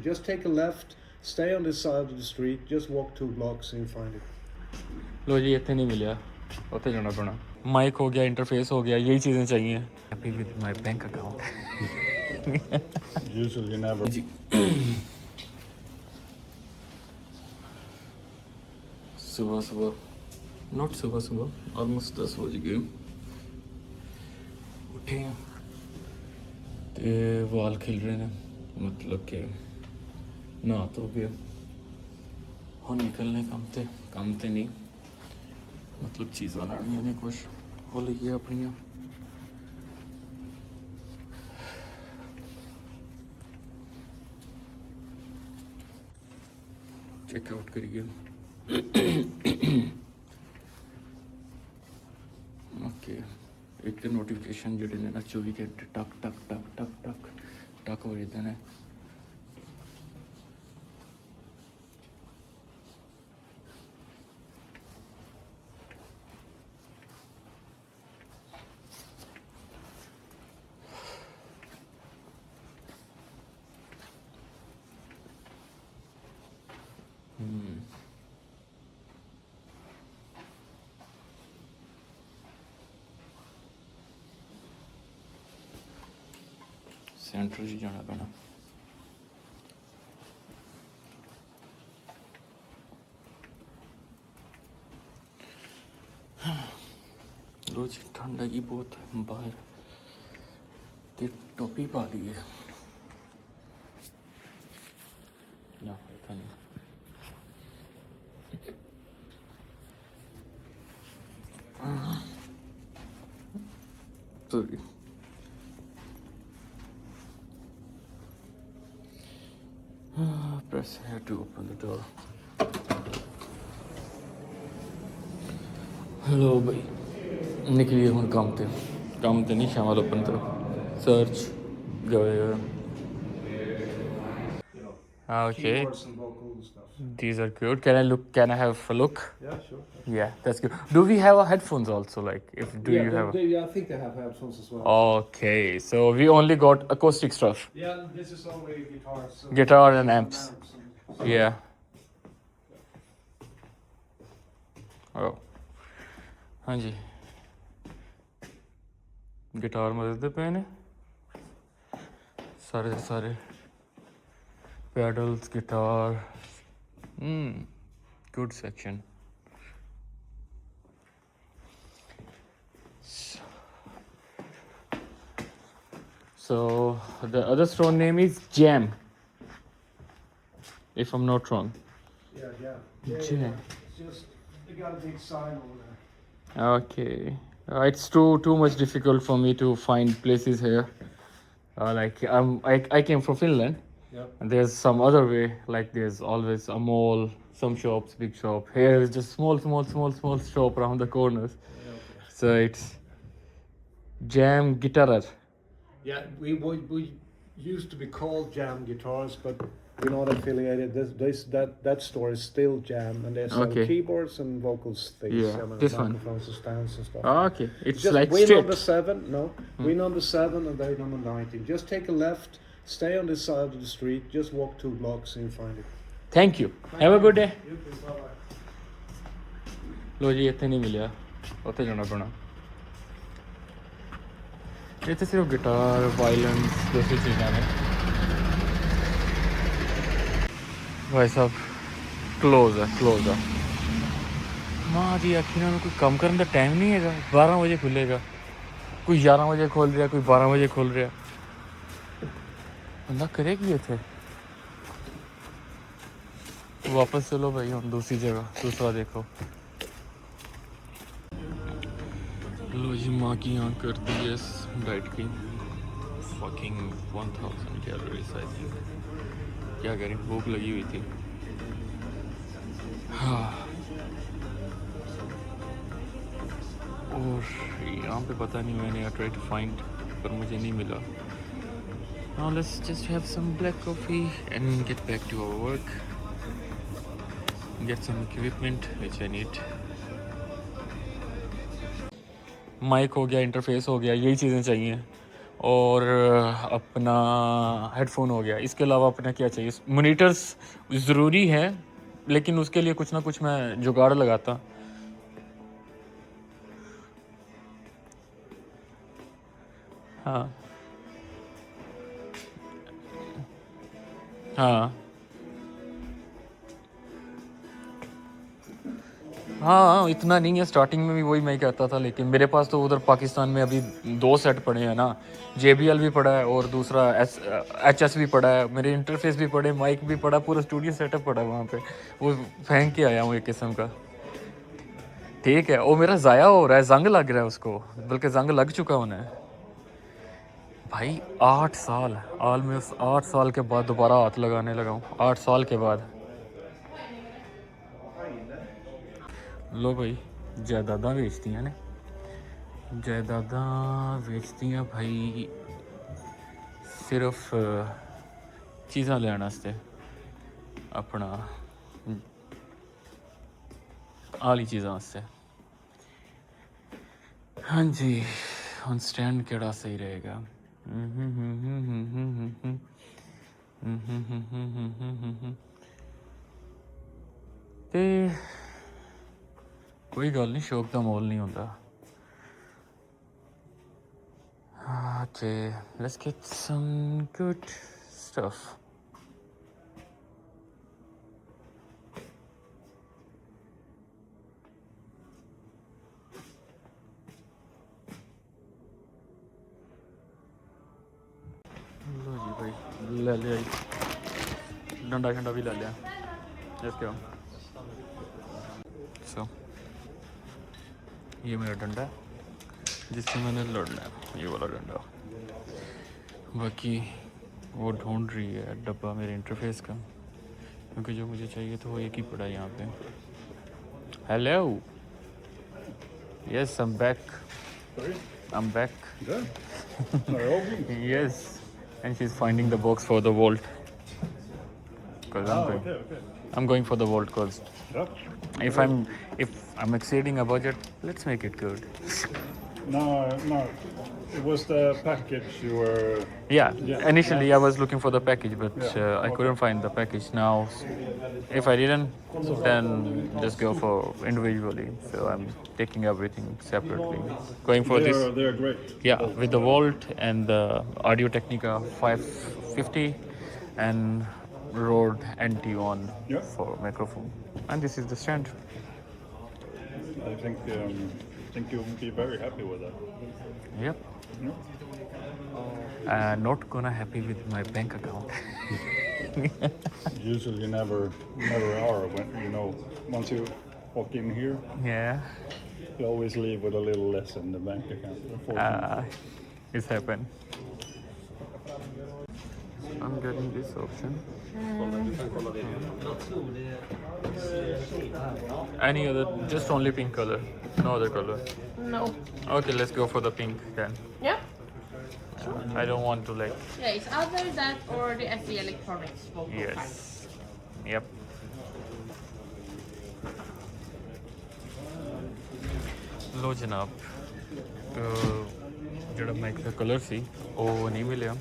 Just take a left, stay on this side of the street, just walk 2 blocks and you find it. लो जी इतने नहीं मिला, उत्थे जाना पड़ा। माइक हो गया, इंटरफेस हो गया, यही चीज़ें चाहिए। Happy with my bank account. Usually never. जी सुबह सुबह, नॉट सुबह सुबह, ऑलमोस्ट 10 बज गए। उठे हैं ते वाल खिल रहे हैं, मतलब कि नहा तो गया, हाँ निकलने काम ते नहीं, मतलब चीज़ां लानियां ने कुछ हो लगी अपनियां। चेकआउट करिए। ओके, एक तो नोटिफिकेशन जोड़े ने ना 24 घंटे टक टक टक टक टक टक हो जाते हैं। सेंटर ही जाना पैना। रोज ठंडा की बहुत बाहर ते टोपी पा दी है ना, पता नहीं। Sorry. Press here to open the door. Hello भाई, निकलिए हम काम ते नहीं शामिल ओपन तो सर्च गए। Okay, Keyboards and vocal stuff. these are good. Can I look? Can I have a look? Yeah, sure. Yeah, that's good. Do we have headphones also? Like, if do you have? Yeah, I think they have headphones as well. Okay, so we only got acoustic stuff. Yeah, this is only guitars. So Guitar and amps. Yeah. Oh. हाँ जी, guitar मदद पे ने सारे सारे pedals, guitar. Good section. So the other store name is Jam, if I'm not wrong. Yeah. Jam. It's just they got a big sign over there. Okay. It's too much difficult for me to find places here. Like I came from Finland. Yep. And there's some other way. Like there's always a mall, some shops, big shop. Here is just small shop around the corners. Yeah, okay. So it's Jam Guitarer. Yeah, we used to be called Jam Guitars, but we're not affiliated. That store is still Jam, and they sell Okay. keyboards and vocals things. Yeah, this one. Microphones and stands and stuff. Okay, it's Just like we straight. number 7. No, we number 7 and they number 19. Just take a left, stay on this side of the street, just walk 2 blocks and you find it. Thank you. Have a good day. You too. Bye-bye. लो जी इतने नहीं मिला, उत्थे जाना पड़ा। इतने सिर्फ guitar, violin, दूसरी चीज़ें ने। भाई साहब क्लोज है। माँ जी आखिर ना कोई काम करने का टाइम नहीं है। 12 बजे खुलेगा, कोई 11 बजे खोल रहा, कोई 12 बजे खोल रहा। बंदा करे कि इतने वापस चलो भाई, हम दूसरी जगह दूसरा देखो। लो जी माँ की यहाँ कर दी है इस डाइट की fucking 1000 कैलोरीज आई थिंक। क्या करें, भूख लगी हुई थी। हाँ, और यहाँ पे पता नहीं, मैंने ट्राई टू फाइंड पर मुझे नहीं मिला। Now let's just have some black coffee and get back to our work. Get some equipment which I need. Mic हो गया, इंटरफेस हो गया, यही चीज़ें चाहिए। और अपना हेडफोन हो गया। इसके अलावा अपना क्या चाहिए? मॉनिटर्स ज़रूरी है, लेकिन उसके लिए कुछ ना कुछ मैं जुगाड़ लगाता। हाँ हाँ हाँ, इतना नहीं है। स्टार्टिंग में भी वही मैं कहता था, लेकिन मेरे पास तो उधर पाकिस्तान में अभी 2 सेट पड़े हैं ना। JBL भी पड़ा है और दूसरा HS भी पड़ा है, मेरे इंटरफेस भी पड़े, माइक भी पड़ा, पूरा स्टूडियो सेटअप पड़ा है वहाँ पे। वो फेंक के आया हूँ एक किस्म का। ठीक है, वो मेरा ज़ाया हो रहा है, जंग लग रहा है उसको, बल्कि जंग लग चुका उन्हें। भाई 8 साल, ऑलमोस्ट 8 साल के बाद दोबारा हाथ लगाने लगा हूँ, 8 साल के बाद। लो भाई, जायदादा बेचती हैं ने, जायदादा बेचती हैं भाई सिर्फ चीज़ां लैन आस्ते, अपना आली चीज़ां आस्ते। हाँ जी, हुन स्टैंड केड़ा सही रहेगा? ते कोई गल नहीं, शौक का मोल नहीं होता। Okay, let's get some good stuff. लो जी भाई, ले लिया जी, डंडा शंडा भी ले लिया। Let's go. So, ये मेरा डंडा है जिससे मैंने लड़ना है, ये वाला डंडा। बाकी वो ढूंढ रही है डब्बा मेरे इंटरफेस का, क्योंकि जो मुझे चाहिए था वो एक ही पड़ा है यहाँ पे। Hello, yes I am back, I am back. Yes, and she's finding the box for the vault. Cause I'm going for the vault. Cause if I'm exceeding a budget, let's make it good. No, it was the package you were. Yeah, Yeah, initially yeah. I was looking for the package, but I couldn't find the package. Now, if I didn't, then just go for individually. So I'm taking everything separately. Going for this. They're great. Yeah, with the Volt and the Audio Technica 550 and Rode NT1 Yeah. for microphone. And this is the stand. I think you'll be very happy with that. Yep. Yeah. Not gonna happy with my bank account. Usually never are when once you walk in here, Yeah, you always leave with a little less in the bank account. Unfortunately. it's happened. I'm getting this option. Any other? Just only pink color, no other color. No. Okay, let's go for the pink then. Yeah? I don't want to like. Yeah, it's either that or the SE Electronics. Both are fine. Yes. Yep. लो जनाब, ਜਿਹੜਾ mic ਦਾ colour ਸੀ ਉਹ ਨਹੀਂ ਮਿਲਿਆ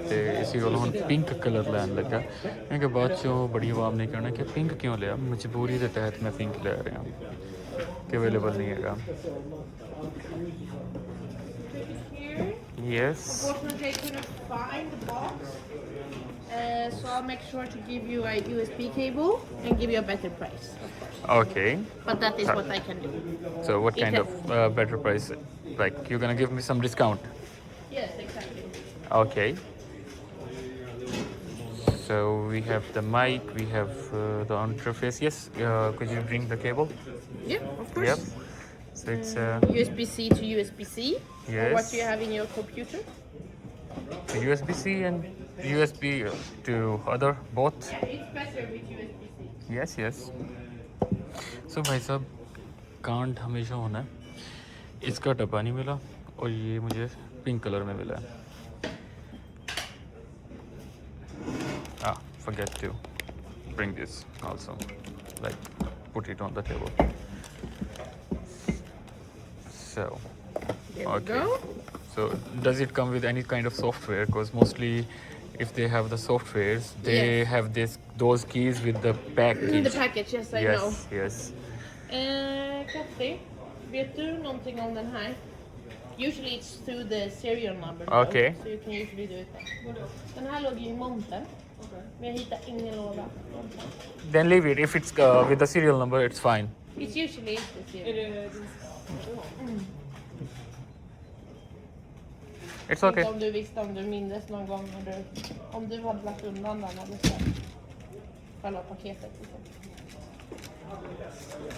ਤੇ ਇਸੇ ਕੋਲ ਹੁਣ pink colour ਲੈਣ ਲੱਗਾ, ਕਿਉਂਕਿ ਬਾਅਦ ਚੋਂ ਬੜੀ ਆਵਾਮ ਨੇ ਕਹਿਣਾ ਕਿ ਪਿੰਕ ਕਿਉਂ ਲਿਆ। ਮਜਬੂਰੀ ਦੇ ਤਹਿਤ ਮੈਂ ਪਿੰਕ ਲੈ ਰਿਹਾ ਕਿ ਅਵੇਲੇਬਲ ਨਹੀਂ ਹੈਗਾ। Yes. Unfortunately, I couldn't find the box. So I'll make sure to give you a USB cable and give you a better price, of course. Okay. But that is what I can do. So what kind of better price? Like you're gonna give me some discount? Yes, exactly. Okay. So we have the mic, we have the interface. Yes. Could you bring the cable? Yeah, of course. Yep. So it's USB-C to USB-C. Or Yes. what you have in your computer. USB-C and USB to other both. Yeah, it's better with USB-C. Yes, yes. So भाई साहब, कांड हमेशा होना है। इसका डब्बा नहीं मिला और ये मुझे पिंक कलर में मिला है। Forget to bring this also, like put it on the table. So There we Okay. go. So does it come with any kind of software? Because mostly if they have the softwares, they Yes. have those keys with the package. The package, yes, I know. Yes. Katti, vet du någonting om den här? Usually it's through the serial number. Okay. So you can usually do it there. Den här låg i montern. Men jag hittar ingen låda. Then leave it. If it's with the serial number, it's fine. It's usually the serial. It's okay. Om du visste, om du mindes någon gång när du, om du hade lagt undan den eller så. Själva paketet. Liksom.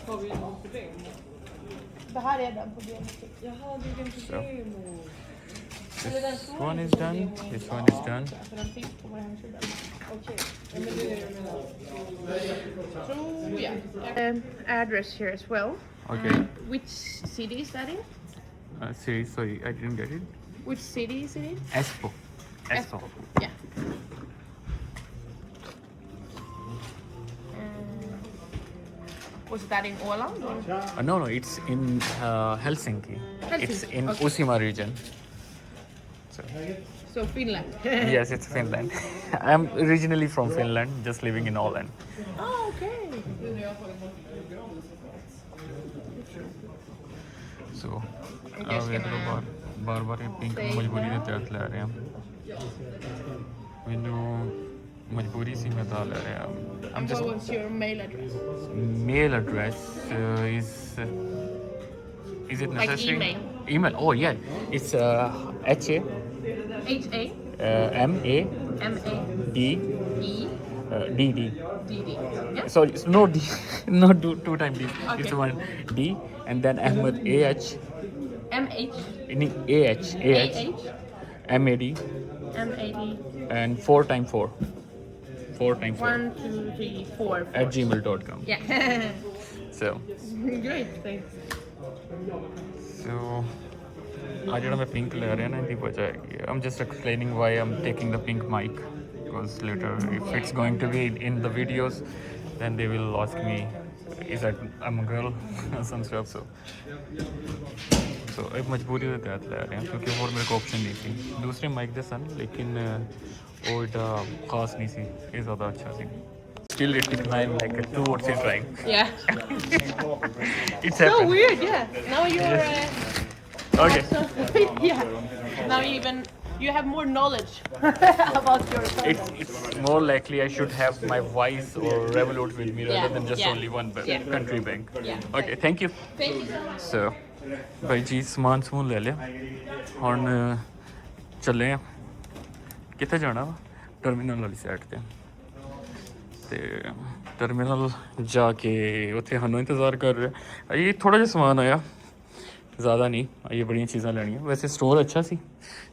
Har vi någon problem? Det här är den på benet. Jaha, det är den problem. This one is done. This one is done. För den finns på vår hemsida. Okej, ja, men det är det jag menar. Tror jag. Address here as well. Okay. Which city is that in? Series, sorry, I didn't get it. Which city is it in? Espo. Espo. Yeah. Was that in Åland? Or? No, it's in Helsinki. It's Helsinki, in okay. Uusimaa region. So Finland. Yes, it's Finland. I'm originally from Finland, just living in Åland. Oh, okay. So, guess ਵੇਖ can ਲਓ I- ਬਾਰ-ਬਾਰ ਇਹ pink say ਮਜਬੂਰੀ ਦੇ no? ਤਹਿਤ ਲੈ ਰਹੇ ਹਾਂ ਮੈਨੂੰ ਮਜਬੂਰੀ ਸੀ ਮੈਂ ਤਾਂ ਲੈ ਰਿਹਾ I'm And just what was your mail address? mail address is it Like necessary? email? Email. Oh yeah, it's HA H-A-M-A-D-D. DD. Yeah? Sorry, no D, not two time D. Okay. It's one D and then Ahmed AH M-H. AH MAD M-A-D. and 4 times 4. 4 times 4 1, 2, 3, 4. at gmail.com. Yeah. So Great, thanks. ਆ ਜਿਹੜਾ ਮੈਂ pink ਲੈ ਰਿਹਾ ਨਾ ਇਹਦੀ ਵਜ੍ਹਾ ਹੈਗੀ ਹੈ I'm just explaining why I'm taking the pink mic because later if it's going to be in the videos then they will ask me is that I'm a girl some stuff so ਇੱਕ ਮਜਬੂਰੀ ਦੇ ਤਹਿਤ ਲੈ ਰਹੇ ਹਾਂ ਕਿਉਂਕਿ ਹੋਰ ਮੇਰੇ ਕੋਲ ਆਪਸ਼ਨ ਨਹੀਂ ਸੀ ਦੂਸਰੇ ਮਾਈਕ ਦੇ ਸਨ ਲੇਕਿਨ ਉਹ ਏਡਾ ਖਾਸ ਨਹੀਂ ਸੀ ਇਹ ਜ਼ਿਆਦਾ ਅੱਛਾ ਸੀ Still it declined like a 2 or 3 times. Yeah. It's So happened. weird, yeah. Now you're... Okay. yeah. Now you have more knowledge about your country. It's more likely I should have my Wise or Revolut with me rather Yeah, than just yeah, only one yeah. country bank. Yeah. Okay, thank you. Thank you so much. So, भाई जी ਸਮਾਨ ਸਮੂਨ ਲੈ ਲਿਆ ਹੁਣ ਚੱਲੇ ਆ ਕਿੱਥੇ ਜਾਣਾ ਵਾ ਟਰਮੀਨਲ ਵਾਲੀ ਸਾਈਡ ਤੇ ਟਰਮੀਨਲ ਜਾ ਕੇ ਉੱਥੇ ਸਾਨੂੰ ਇੰਤਜ਼ਾਰ ਕਰ ਰਿਹਾ ਇਹ ਥੋੜਾ ਜਿਹਾ ਸਮਾਨ ਆਇਆ ਜ਼ਿਆਦਾ ਨਹੀਂ ਇਹ ਬੜੀਆਂ ਚੀਜ਼ਾਂ ਲੈਣੀਆਂ ਵੈਸੇ ਸਟੋਰ ਅੱਛਾ ਸੀ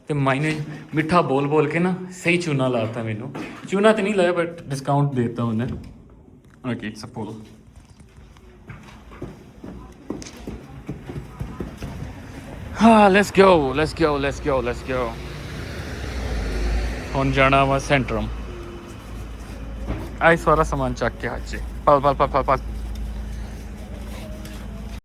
ਤੇ ਮਾਇਨੇ ਮਿੱਠਾ ਬੋਲ ਕੇ ਨਾ ਸਹੀ ਚੂਨਾ ਲਾਤਾ ਮੈਨੂੰ ਚੂਨਾ ਤੇ ਨਹੀਂ ਲਾਇਆ ਬਟ ਡਿਸਕਾਊਂਟ ਦੇਤਾ ਉਹਨੇ okay it's a pull let's go ਹੁਣ ਜਾਣਾ ਵਾ ਸੈਂਟਰਮ ਆਈ ਸਾਰਾ ਸਮਾਨ ਚੱਕ ਕੇ ਹੱਥ 'ਚ ਪਲ